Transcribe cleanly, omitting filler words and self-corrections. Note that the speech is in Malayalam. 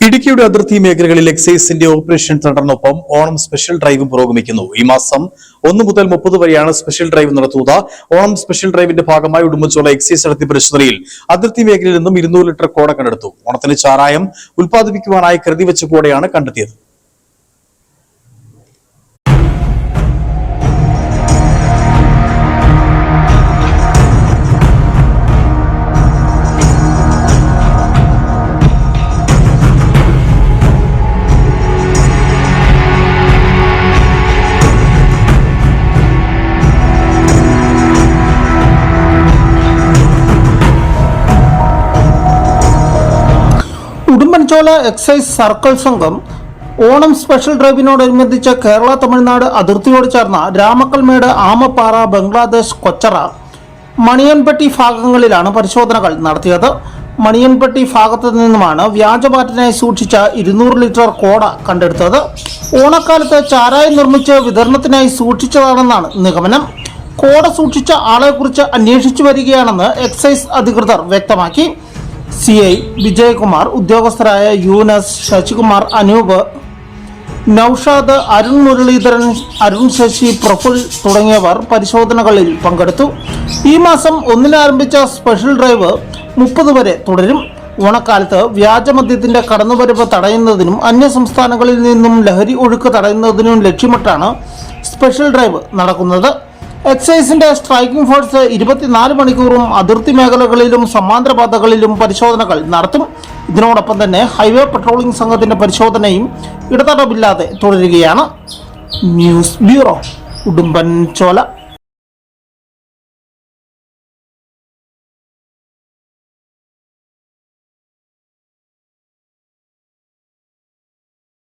ഇടുക്കിയുടെ അതിർത്തി മേഖലകളിൽ എക്സൈസിന്റെ ഓപ്പറേഷൻ തണ്ടറിനൊപ്പം ഓണം സ്പെഷ്യൽ ഡ്രൈവും പുരോഗമിക്കുന്നു. ഈ മാസം 1 മുതൽ 30 വരെയാണ് സ്പെഷ്യൽ ഡ്രൈവ് നടത്തുക. ഓണം സ്പെഷ്യൽ ഡ്രൈവിന്റെ ഭാഗമായി ഉടുമ്പൻചോല എക്സൈസ് നടത്തിയ പരിശോധനയിൽ അതിർത്തി മേഖലയിൽ നിന്നും 200 ലിറ്റർ കോട കണ്ടെടുത്തു. ഓണത്തിന് ചാരായം ഉൽപ്പാദിപ്പിക്കുവാനായി കരുതിവെച്ച കോടയാണ് കണ്ടെത്തിയത്. ഉടുമ്പൻചോല എക്സൈസ് സർക്കിൾ സംഘം ഓണം സ്പെഷ്യൽ ഡ്രൈവിനോടനുബന്ധിച്ച് കേരള തമിഴ്നാട് അതിർത്തിയോട് ചേർന്ന രാമക്കൽമേട്, ആമപ്പാറ, ബംഗ്ലാദേശ്, കൊച്ചറ, മണിയൻപട്ടി ഭാഗങ്ങളിലാണ് പരിശോധനകൾ നടത്തിയത്. മണിയൻപട്ടി ഭാഗത്തു നിന്നുമാണ് വ്യാജപാറ്റിനായി സൂക്ഷിച്ച 200 ലിറ്റർ കോട കണ്ടെടുത്തത്. ഓണക്കാലത്ത് ചാരായം നിർമ്മിച്ച് വിതരണത്തിനായി സൂക്ഷിച്ചതാണെന്നാണ് നിഗമനം. കോട സൂക്ഷിച്ച ആളെക്കുറിച്ച് അന്വേഷിച്ചു വരികയാണെന്ന് എക്സൈസ് അധികൃതർ വ്യക്തമാക്കി. CI വിജയകുമാർ, ഉദ്യോഗസ്ഥരായ യൂനസ്, ശശികുമാർ, അനൂപ്, നൌഷാദ്, അരുൺ മുരളീധരൻ, അരുൺ ശശി, പ്രഫുൽ തുടങ്ങിയവർ പരിശോധനകളിൽ പങ്കെടുത്തു. ഈ മാസം 1-ന് ആരംഭിച്ച സ്പെഷ്യൽ ഡ്രൈവ് 30 വരെ തുടരും. ഓണക്കാലത്ത് വ്യാജമദ്യത്തിന്റെ കടന്നുവരവ് തടയുന്നതിനും അന്യസംസ്ഥാനങ്ങളിൽ നിന്നും ലഹരി ഒഴുക്ക് തടയുന്നതിനും ലക്ഷ്യമിട്ടാണ് സ്പെഷ്യൽ ഡ്രൈവ് നടക്കുന്നത്. എക്സൈസിന്റെ സ്ട്രൈക്കിംഗ് ഫോഴ്സ് 24 മണിക്കൂറും അതിർത്തി മേഖലകളിലും സമാന്തര പാതകളിലും പരിശോധനകൾ നടത്തും. ഇതിനോടൊപ്പം തന്നെ ഹൈവേ പട്രോളിംഗ് സംഘത്തിന്റെ പരിശോധനയും ഇടതടവില്ലാതെ തുടരുകയാണ്. News bureau, Udumbanchola.